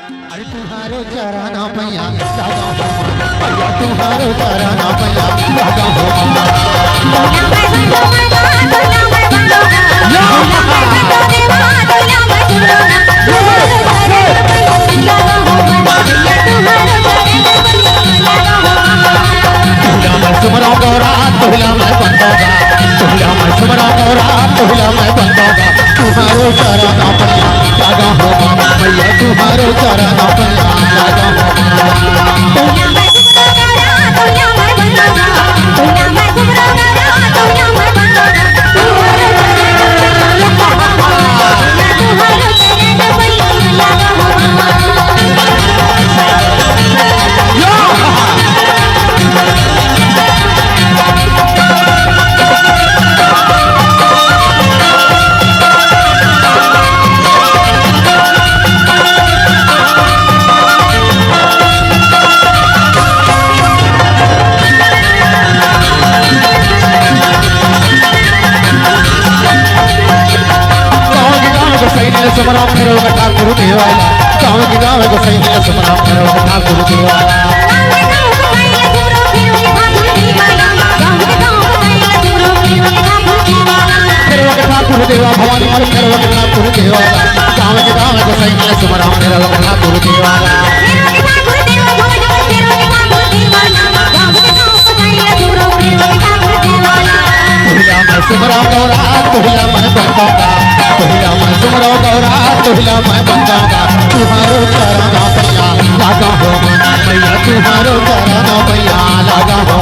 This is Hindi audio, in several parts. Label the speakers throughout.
Speaker 1: अरे तुम्हारो चरण पैया लगा हो भैया, तुम्हारो चरण पैया लगा हो सुमरा गौरा तुहला मैं बंदोगा, तुहला मैं सुमरा गौरा तुहला मैं बंदोगा। तुम्हारो चरण पैया लगा हो भैया, तुम्हारो चरण पैया लगा हो। सुमरा करो ठाकुर देवाला, गाँव के गाँव को सही है सुमरा करो ठाकुर देवाला। ठाकुर देवा भवानी मर करो ठाकुर देवाला, गाँव के गाँव को सही है सुमरा करो ठाकुर देवाला। सुमरा गौरा तुहला मैं बंदोगा, तुहला मैं सुमरा गौरा तुहला मैं बंदोगा। तुम्हारो चरण पैया लगा हो भैया, तुम्हारो चरण पैया लगा हो।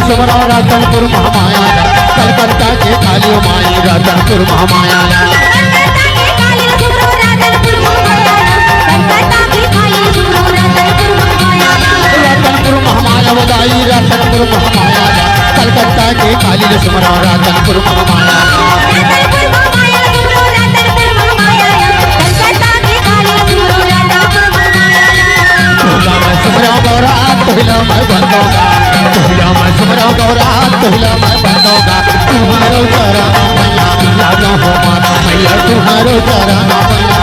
Speaker 1: सुमरा रतनपुर महामाया, कलकत्ता के काली माई रतनपुर महामाया। रतनपुर महामाया बदाई रतनपुर महामाया, कलकत्ता के काली सुमरा रतनपुर महामाया। सुमरा गौरा तुहला मैं बंदोगा, तुहला मैं सुमरा गौरा तुहला मैं बंदोगा। तुम्हारो चरण पैया लगा हो भैया, तुम्हारो चरण पैया